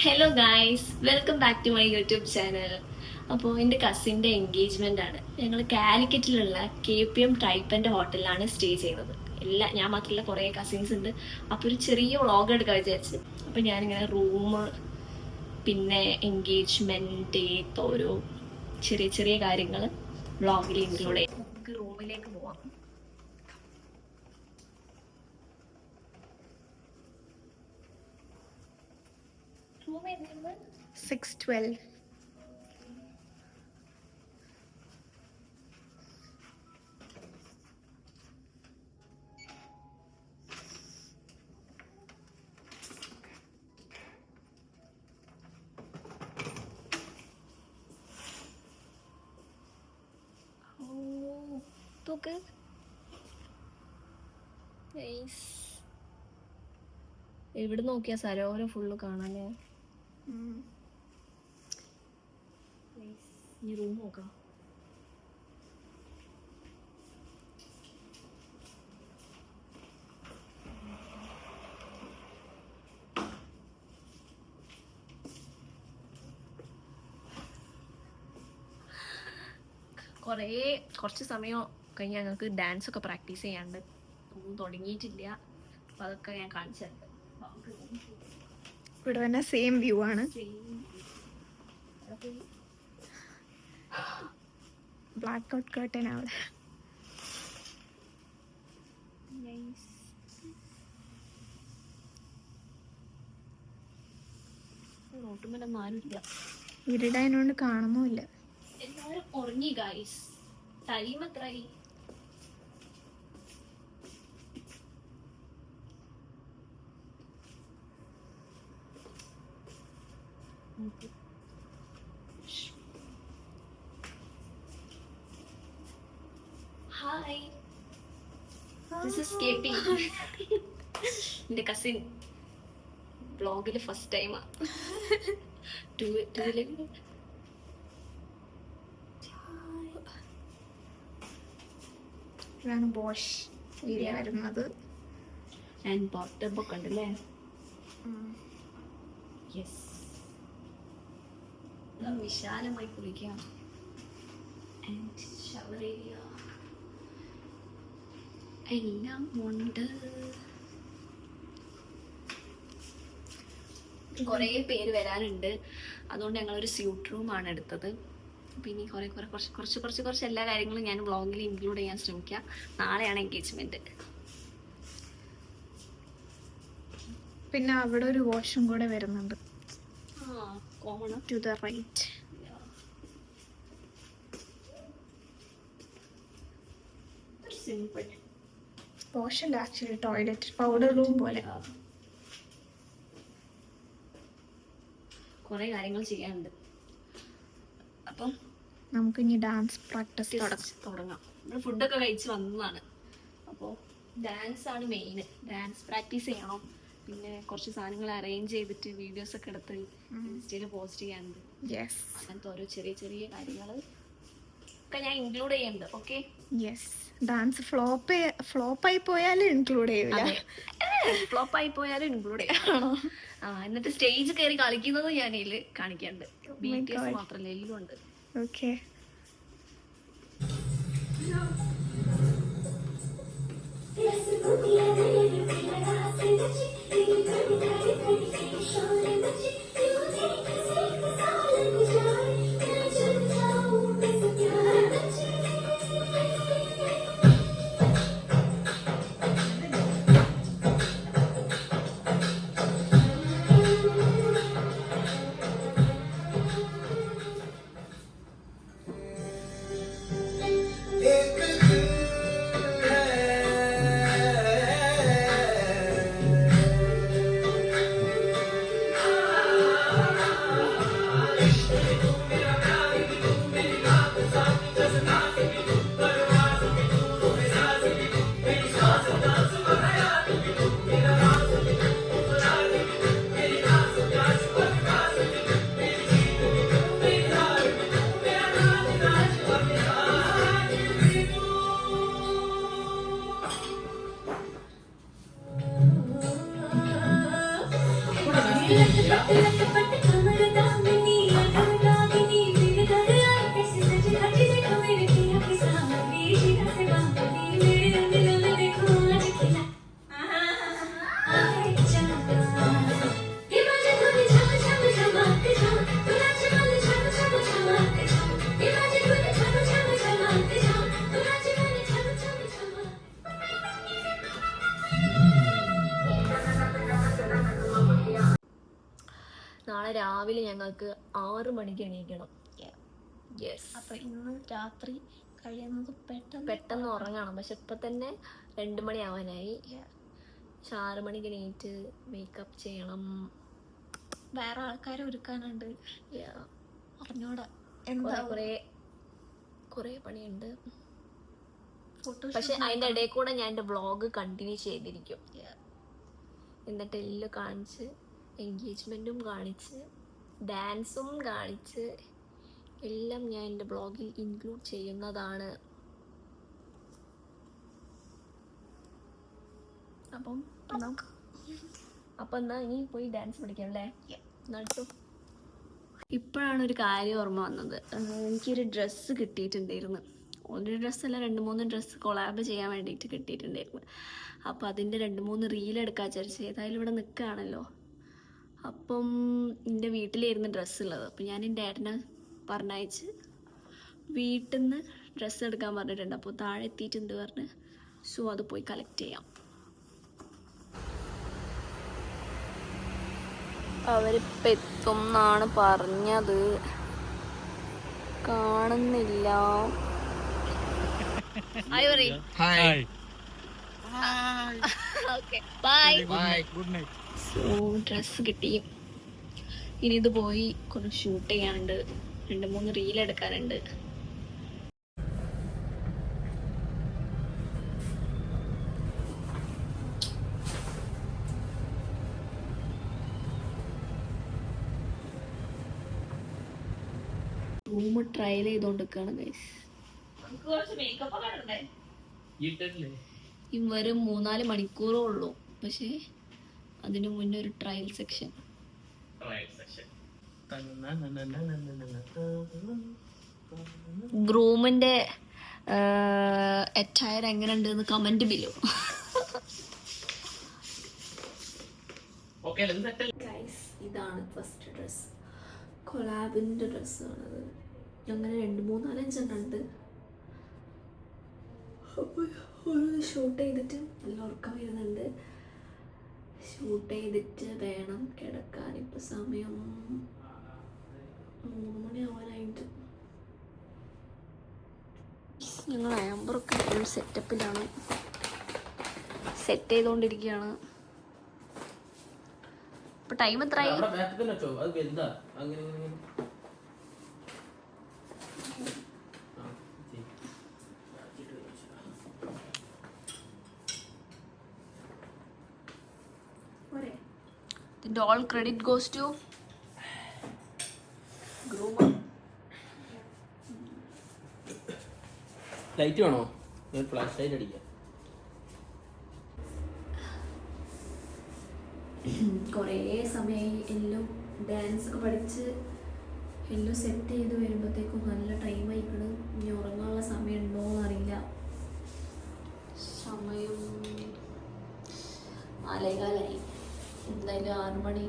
Hello guys, welcome back to my YouTube channel. അപ്പോൾ എൻ്റെ കസിൻ്റെ engagement ആണ്. ഞങ്ങൾ കാലിക്കറ്റിലുള്ള KPM ടൈപ്പൻ്റെ ഹോട്ടലിലാണ് സ്റ്റേ ചെയ്തത്. ഞാൻ മാത്രമല്ല, കുറേ കസിൻസ് ഉണ്ട്. അപ്പോൾ ഒരു ചെറിയ വ്ളോഗ് എടുക്കാൻ വിചാരിച്ചു. അപ്പോൾ ഞാനിങ്ങനെ റൂം, പിന്നെ എൻഗേജ്മെൻറ്റ് ഓരോ ചെറിയ ചെറിയ കാര്യങ്ങൾ വ്ളോഗിൽ ഇൻക്ലൂഡ് ചെയ്യും. നമുക്ക് റൂമിലേക്ക് പോവാം. റൂം ഏത്? 612. എവിടെ നോക്കിയാ സരോവരം ഫുള്ള് കാണാനേ. ഈ റൂം നോക്കാം. കുറച്ച് സമയം കഴിഞ്ഞ് ഞങ്ങൾക്ക് ഡാൻസ് ഒക്കെ പ്രാക്ടീസ് ചെയ്യാണ്ട്, ഒന്നും തുടങ്ങിയിട്ടില്ല. അപ്പം അതൊക്കെ ഞാൻ കാണിച്ചിട്ടുണ്ട്. ഇവിടെ തന്നെ സെയിം വ്യൂ ആണ്. ബ്ലാക്ക് ഔട്ട് കർട്ടൻ അവിടെ. റോട്ടുമേലൊന്നും ആരുമില്ല. ഇരുടായതുകൊണ്ട് കാണുന്നുമില്ല. എല്ലാവരും ഉറങ്ങി ഗൈസ്. ടൈം എത്രയായി? Hi, this is KP. എൻ്റെ കസിൻ വ്ളോഗിൽ ഫസ്റ്റ് ടൈമാ. ഇതാണ് ബോഷ് ഏരിയ വരുന്നത്. ആൻഡ് ബാത്ടബ് ഒക്കെ ഉണ്ടല്ലേ. യെസ്, വിശാലമായി കുളിക്കാം. ആൻഡ് ഷവർ ഏരിയ എല്ലാം ഉണ്ട്. കുറേ പേര് വരാനുണ്ട്, അതുകൊണ്ട് ഞങ്ങളൊരു സ്യൂട്ട് റൂമാണ് എടുത്തത്. പിന്നെ കുറച്ച് എല്ലാ കാര്യങ്ങളും ഞാൻ വ്ളോഗിൽ ഇൻക്ലൂഡ് ചെയ്യാൻ ശ്രമിക്കാം. നാളെയാണ് എൻഗേജ്മെന്റ്. പിന്നെ അവിടെ ഒരു വാഷും കൂടെ വരുന്നുണ്ട്. Common to the right. Simple വാഷല്ല, ആക്ച്വലി ടോയ്ലറ്റ്, പൗഡർ റൂം പോലെ. കുറേ കാര്യങ്ങൾ ചെയ്യാനുണ്ട്. അപ്പം നമുക്ക് ഇനി ഡാൻസ് പ്രാക്ടീസ് തുടങ്ങാം. നമ്മൾ ഫുഡൊക്കെ കഴിച്ച് വന്നതാണ്. അപ്പോൾ ഡാൻസ് ആണ് മെയിൻ. ഡാൻസ് പ്രാക്ടീസ് ചെയ്യണം. പിന്നെ കുറച്ച് സാധനങ്ങൾ അറേഞ്ച് ചെയ്തിട്ട് വീഡിയോസ് ഒക്കെ എടുത്ത് ഇൻസ്റ്റയിൽ പോസ്റ്റ് ചെയ്യാനുണ്ട്. അങ്ങനത്തെ ഓരോ ചെറിയ ചെറിയ കാര്യങ്ങൾ ഒക്കെ ഞാൻ ഇൻക്ലൂഡ് ചെയ്യുന്നുണ്ട്. Okay, yes. ഡാൻസ് ഫ്ലോപ്പായി പോയാലും ഇൻക്ലൂഡ് ചെയ്യില്ല. ഫ്ലോപ്പായി പോയാലും ഇൻക്ലൂഡ് ചെയ്യണം. എന്നിട്ട് സ്റ്റേജ് കയറി കളിക്കുന്നത് ഞാൻ ഇതിൽ കാണിക്കാനുണ്ട്. BTS മാത്രമല്ല, എല്ലാം ഉണ്ട്. ഓക്കെ. നാളെ രാവിലെ ഞങ്ങൾക്ക് 6 മണിക്ക് എണീക്കണം. യെസ്. അപ്പൊ ഇന്ന് രാത്രി കഴിയുന്നത് പെട്ടെന്ന് ഉറങ്ങണം. പക്ഷെ ഇപ്പൊ തന്നെ 2 മണി ആവാനായി. 6 മണിക്ക് എണീറ്റ് മേക്കപ്പ് ചെയ്യണം. വേറെ ആൾക്കാരെ ഒരുക്കാനുണ്ട്. അറിഞ്ഞൂടാ കുറേ പണിയുണ്ട്. ഫോട്ടോഷൂട്ട്. പക്ഷെ അതിന്റെ ഇടയിൽ കൂടെ ഞാൻ എൻ്റെ വ്ളോഗ് കണ്ടിന്യൂ ചെയ്തിരിക്കും. എന്നിട്ട് എല്ലാം കാണിച്ച്, എൻഗേജ്മെന്റും കാണിച്ച്, ഡാൻസും കാണിച്ച് എല്ലാം ഞാൻ എൻ്റെ ബ്ലോഗിൽ ഇൻക്ലൂഡ് ചെയ്യുന്നതാണ്. അപ്പം എന്നാ ഇനി പോയി ഡാൻസ് പഠിക്കാം അല്ലേ? നട്ടു. ഇപ്പോഴാണ് ഒരു കാര്യം ഓർമ്മ വന്നത്. എനിക്കൊരു ഡ്രസ്സ് കിട്ടിയിട്ടുണ്ടായിരുന്നു. ഒരു ഡ്രസ്സല്ല, 2-3 ഡ്രസ്സ് കൊളാബ് ചെയ്യാൻ വേണ്ടിയിട്ട് കിട്ടിയിട്ടുണ്ടായിരുന്നു. അപ്പോൾ അതിൻ്റെ 2-3 റീൽ എടുക്കാൻ വിചാരിച്ചു. ഏതായാലും ഇവിടെ നിൽക്കുകയാണല്ലോ. അപ്പം എൻ്റെ വീട്ടിലായിരുന്നു ഡ്രസ്സ് ഉള്ളത്. അപ്പം ഞാൻ എൻ്റെ ഏട്ടനെ പറഞ്ഞയച്ച് വീട്ടിൽ നിന്ന് ഡ്രസ്സ് എടുക്കാൻ പറഞ്ഞിട്ടുണ്ട്. അപ്പോൾ താഴെ എത്തിയിട്ടുണ്ട് പറഞ്ഞ്. സോ അത് പോയി കളക്ട് ചെയ്യാം. അവരിപ്പോൾ എത്തും എന്നാണ് പറഞ്ഞത്. കാണുന്നില്ല. സോ ഡ്രസ്സ് കിട്ടി. ഇനി ഇത് പോയി കുറച്ച് ഷൂട്ട് ചെയ്യാനുണ്ട്. 2-3 റീൽ എടുക്കാനുണ്ട്. റൂം ട്രയൽ ചെയ്തോണ്ടിരിക്കുകയാണ് ഗൈസ്. വരും 3-4 മണിക്കൂറേ ഉള്ളൂ. പക്ഷേ അതിനു മുന്നേ ഒരു ട്രയൽ സെക്ഷൻ. ഗ്രൂമിന്റെ അറ്റയർ എങ്ങനെയുണ്ട് എന്ന് കമന്റ് ബിലോ. ഇതാണ് ഫസ്റ്റ് ഡ്രസ്. കൊളാബിന്റെ ഡ്രസ്സാണത്. അങ്ങനെ 2-3-4-5 ഉണ്ട്. അപ്പോൾ ഷൂട്ട് ചെയ്തിട്ട് നല്ല ഉറക്കം വരുന്നുണ്ട്. ഷൂട്ട് ചെയ്തിട്ട് വേണം കിടക്കാൻ. ഇപ്പം സമയം 3 മണി ആവാനായിട്ട്. ഞങ്ങൾ ആംബറൊക്കെ ഫുൾ സെറ്റപ്പിലാണ്. സെറ്റ് ചെയ്തുകൊണ്ടിരിക്കുകയാണ്. ഇപ്പം ടൈം എത്രയായി? All credit goes to Groomer. Light വേണോ? ഫ്ലാഷ് ലൈറ്റ് അടിക്കാം. കുറേ സമയമായി എല്ലാം ഡാൻസ് ഒക്കെ പഠിച്ച് എല്ലാം സെറ്റ് ചെയ്ത് വരുമ്പോഴത്തേക്കും നല്ല ടൈം ആയിക്കണം. ഇനി ഉറങ്ങാനുള്ള സമയം ഉണ്ടോ എന്നറിയില്ല. സമയം 4:15. എന്തായാലും 6 മണി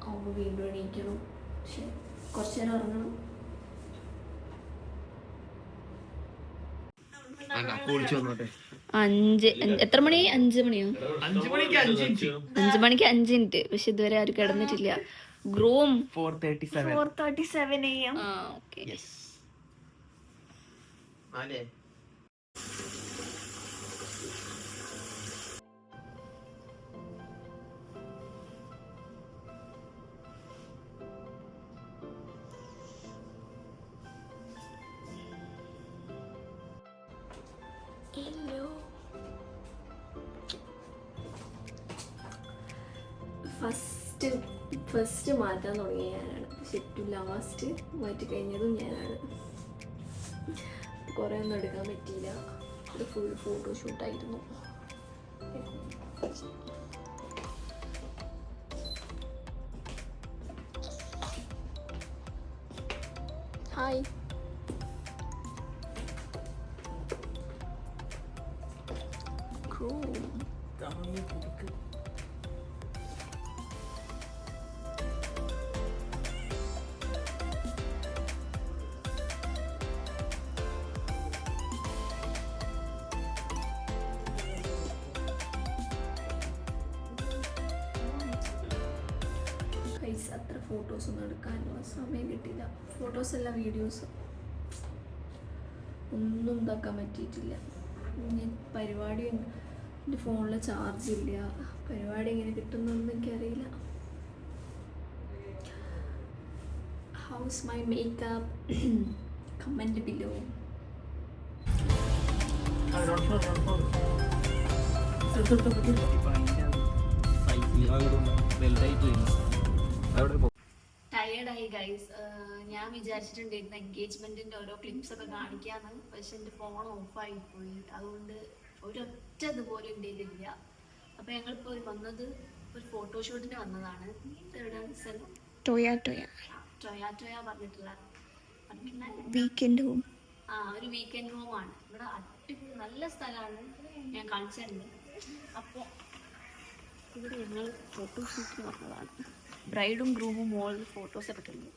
ആകുമ്പോൾ വീണ്ടും എണീക്കണം. പക്ഷെ കുറച്ച് നേരം ഉറങ്ങണം. എത്ര മണി? 5 മണിയോ? 5 മണിക്ക് 5 മിനിറ്റ്. പക്ഷെ ഇതുവരെ ആരും കിടന്നിട്ടില്ല. Groom 4:37 AM. ഓക്കെ. ഫസ്റ്റ് മാറ്റാൻ തുടങ്ങിയ ഞാനാണ്. പക്ഷെ ഏറ്റവും ലാസ്റ്റ് മാറ്റി കഴിഞ്ഞതും ഞാനാണ്. കുറേ ഒന്നും എടുക്കാൻ പറ്റിയില്ല. ഇത് ഫുൾ ഫോട്ടോഷൂട്ടായിരുന്നു. ഹായ്. അത്ര ഫോട്ടോസൊന്നും എടുക്കാനുള്ള സമയം കിട്ടിയില്ല. ഫോട്ടോസ് അല്ല, വീഡിയോസ് ഒന്നും ഇതാക്കാൻ പറ്റിയിട്ടില്ല. പരിപാടി എൻ്റെ ഫോണിൽ ചാർജ് ഇല്ല. പരിപാടി എങ്ങനെ കിട്ടുന്നൊന്നും എനിക്കറിയില്ല. How's my makeup? Comment below. ടയേർഡായി ഗൈസ്. ഞാൻ വിചാരിച്ചിട്ടുണ്ടായിരുന്നു എൻഗേജ്മെന്റിന്റെ ഓരോ ക്ലിപ്സ് ഒക്കെ കാണിക്കാന്ന്. പക്ഷെ എൻ്റെ ഫോൺ ഓഫായി പോയി. അതുകൊണ്ട് ഒരൊറ്റ ഇതുപോലെ ഉണ്ടായില്ല. അപ്പൊ ഞങ്ങളിപ്പോൾ വന്നത് ഒരു ഫോട്ടോഷൂട്ടിന് വന്നതാണ്. എവിടെയാണ് സ്ഥലം? ടോയ ടോയ ടൊയാറ്റോയ പറഞ്ഞിട്ടുള്ള വീക്കെൻഡ് ഹോം. ഒരു വീക്കെൻഡ് ഹോമാണ്. ഇവിടെ അടിപൊളി നല്ല സ്ഥലമാണ്. ഞാൻ കാണിച്ചിട്ടുണ്ട്. അപ്പോൾ ഇവിടെ ഞങ്ങൾ ഫോട്ടോഷൂട്ടിന് വന്നതാണ്. ബ്രൈഡും ഗ്രൂമും മോളിൽ ഫോട്ടോസ് എടുക്കുന്നു.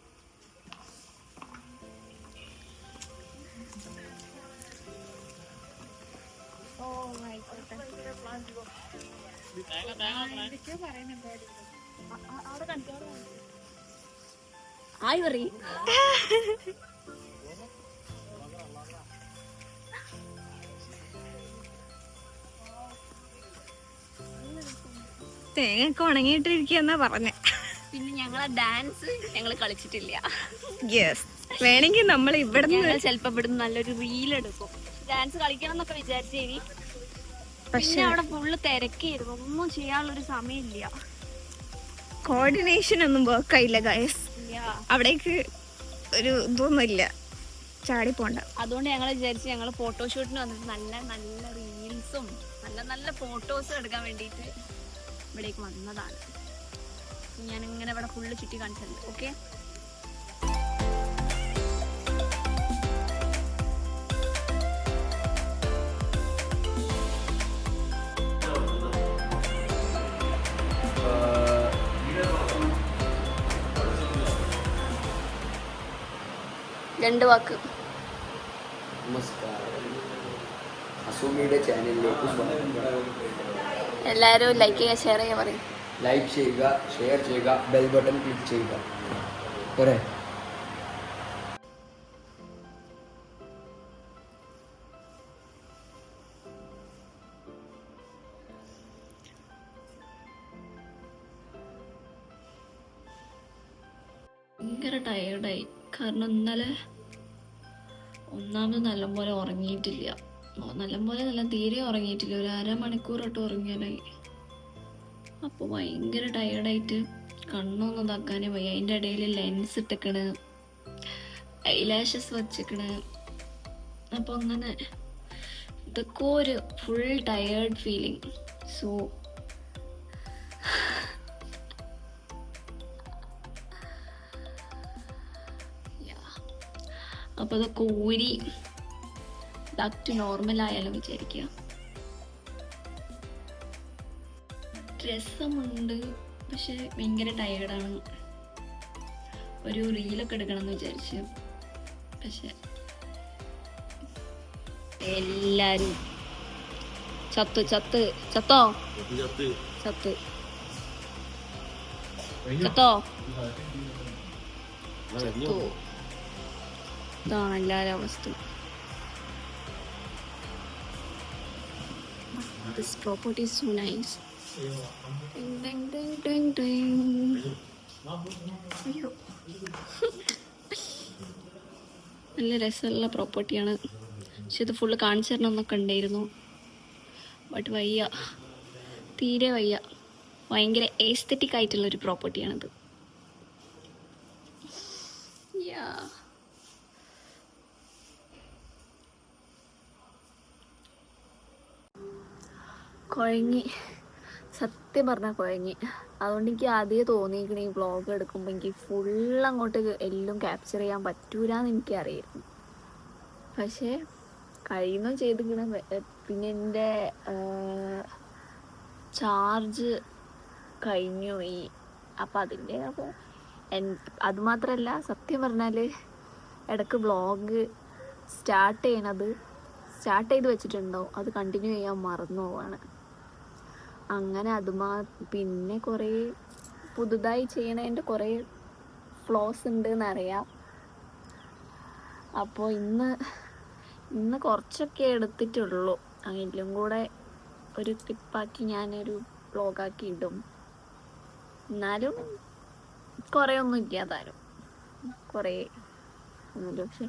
ആയി പറയും. തേങ്ങൊക്കെ ഉണങ്ങിയിട്ടിരിക്കുന്ന പറഞ്ഞ. പിന്നെ ഞങ്ങളെ ഡാൻസ് ഞങ്ങൾ കളിച്ചിട്ടില്ല. യെസ്, വേണമെങ്കിൽ നമ്മൾ ഇവിടെ ചിലപ്പോ ഇവിടുന്ന് നല്ലൊരു റീൽ എടുക്കും. ഡാൻസ് കളിക്കണം എന്നൊക്കെ വിചാരിച്ചേനി. പക്ഷെ അവിടെ ഫുള്ള് തിരക്കായിരുന്നു. ഒന്നും ചെയ്യാനുള്ളൊരു സമയമില്ല. കോർഡിനേഷൻ ഒന്നും വർക്കായില്ല ഗൈസ്. അവിടേക്ക് ഒരു ഇതൊന്നുമില്ല, ചാടി പോണ്ട. അതുകൊണ്ട് ഞങ്ങൾ വിചാരിച്ചു ഞങ്ങൾ ഫോട്ടോഷൂട്ടിന് വന്നിട്ട് നല്ല നല്ല റീൽസും നല്ല നല്ല ഫോട്ടോസും എടുക്കാൻ വേണ്ടിയിട്ട് ഇവിടേക്ക് വന്നതാണ്. ഞാനിങ്ങനെ ഇവിടെ ഫുള്ള് ചുറ്റി കാണിച്ചത്. ഓക്കെ, രണ്ട് വാക്ക്. നമസ്കാരം, അസൂമിയുടെ ചാനലിലേക്ക് സ്വാഗതം. എല്ലാവരും ലൈക്ക് ചെയ്യുക, ഷെയർ ചെയ്യുക പറയും. ലൈക്ക് ചെയ്യുക, ഷെയർ ചെയ്യുക, ബെൽ ബട്ടൺ ക്ലിക്ക് ചെയ്യുക. പോരെ? ഭയങ്കര ടയേർഡായി. കാരണം ഇന്നലെ ഒന്നാമത് നല്ലപോലെ ഉറങ്ങിയിട്ടില്ല. നല്ലപോലെ നല്ല തീരെ ഉറങ്ങിയിട്ടില്ല. ഒരു അരമണിക്കൂറോട്ട് ഉറങ്ങിയാലായി. അപ്പോൾ ഭയങ്കര ടയേർഡായിട്ട് കണ്ണൊന്നും ഇതാക്കാനേ പോയി. അതിൻ്റെ ഇടയിൽ ലെൻസ് ഇട്ടിക്കണ്, ഐലാഷസ് വച്ചിക്കണ്. അപ്പോൾ അങ്ങനെ ഇതൊക്കെ ഒരു ഫുൾ ടയേർഡ് ഫീലിംഗ്. സോ അപ്പോൾ അതൊക്കെ ഊരി ബാക്ക് ടു നോർമൽ ആയാലും വിചാരിക്കുക. രസമുണ്ട്, പക്ഷെ ഭയങ്കര ടയേർഡാണ്. ഒരു റീലൊക്കെ എടുക്കണം എന്ന് വിചാരിച്ചു. പക്ഷെ എല്ലാരും ചത്തു ചത്ത് ചത്തോ ചത്ത് ചത്തോ ചത്തു. ഇതാണ് എല്ലാവരും അവസ്ഥ. This property is so nice. Ding, ding, ding, ding, ding. അയ്യോ, നല്ല രസമുള്ള പ്രോപ്പർട്ടിയാണ്. പക്ഷെ ഇത് ഫുള്ള് കാണിച്ചു തരണം എന്നൊക്കെ ഉണ്ടായിരുന്നു. ബട്ട് വയ്യ, തീരെ വയ്യ. ഭയങ്കര എസ്തെറ്റിക് ആയിട്ടുള്ളൊരു പ്രോപ്പർട്ടിയാണിത്. കുഴങ്ങി, സത്യം പറഞ്ഞാൽ കുഴങ്ങി. അതുകൊണ്ട് എനിക്ക് ആദ്യം തോന്നിയിരിക്കണ ഈ വ്ളോഗ് എടുക്കുമ്പോൾ എനിക്ക് ഫുൾ അങ്ങോട്ട് എല്ലാം ക്യാപ്ചർ ചെയ്യാൻ പറ്റൂലെന്ന് എനിക്കറിയായിരുന്നു. പക്ഷേ കഴിയുന്നു ചെയ്തിരിക്കണം. പിന്നെ എൻ്റെ ചാർജ് കഴിഞ്ഞു പോയി. അപ്പം അതിൻ്റെ അപ്പോൾ അതുമാത്രമല്ല, സത്യം പറഞ്ഞാൽ ഇടയ്ക്ക് വ്ളോഗ് സ്റ്റാർട്ട് ചെയ്ത് വെച്ചിട്ടുണ്ടാവും, അത് കണ്ടിന്യൂ ചെയ്യാൻ മറന്നു പോവാണ്. അങ്ങനെ പിന്നെ കുറേ പുതുതായി ചെയ്യണതിൻ്റെ കുറേ ഫ്ലോസ് ഉണ്ട് എന്നറിയാം. അപ്പോൾ ഇന്ന് കുറച്ചൊക്കെ എടുത്തിട്ടുള്ളൂ. എല്ലാം കൂടെ ഒരു ക്ലിപ്പാക്കി ഞാനൊരു വ്ളോഗാക്കി ഇടും. എന്നാലും കുറേ ഒന്നും ഇല്ലാതാരും കുറേ ഒന്നുമില്ല. പക്ഷെ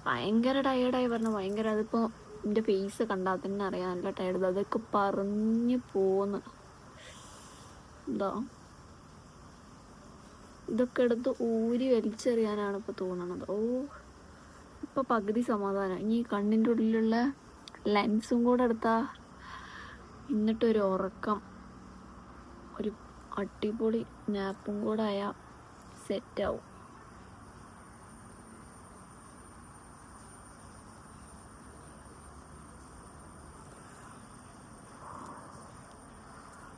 ഭയങ്കര ടയേർഡായി പറഞ്ഞു, ഭയങ്കര. അതിപ്പോൾ എൻ്റെ ഫേസ് കണ്ടാൽ തന്നെ അറിയാം നല്ല ടയേർഡ്. അതൊക്കെ പറഞ്ഞു പോന്ന്. ഇതൊക്കെ എടുത്ത് ഊരി വലിച്ചെറിയാനാണ് ഇപ്പോൾ തോന്നണത്. ഇപ്പം പകുതി സമാധാനം. ഇനി കണ്ണിൻ്റെ ഉള്ളിലുള്ള ലെൻസും കൂടെ എടുത്താ എന്നിട്ടൊരു ഉറക്കം, ഒരു അടിപൊളി നാപ്പും കൂടെ ആയാൽ സെറ്റാവും.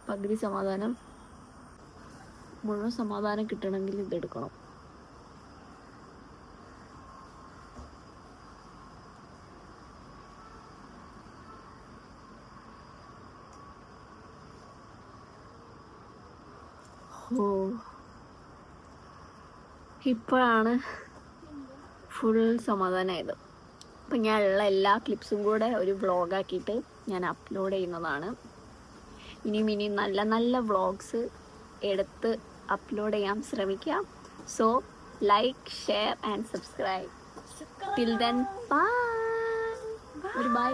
പകുതി സമാധാനം, മുഴുവൻ സമാധാനം കിട്ടണമെങ്കിൽ ഇതെടുക്കണം. ഇപ്പോഴാണ് ഫുൾ സമാധാനമായത്. അപ്പം ഞാൻ ഉള്ള എല്ലാ ക്ലിപ്സും കൂടെ ഒരു വ്ളോഗാക്കിയിട്ട് ഞാൻ അപ്ലോഡ് ചെയ്യുന്നതാണ്. ഇനിയും നല്ല നല്ല വ്ളോഗ്സ് എടുത്ത് അപ്ലോഡ് ചെയ്യാൻ ശ്രമിക്കാം. So like, share and subscribe. Till then bye. ഒരു ബൈ.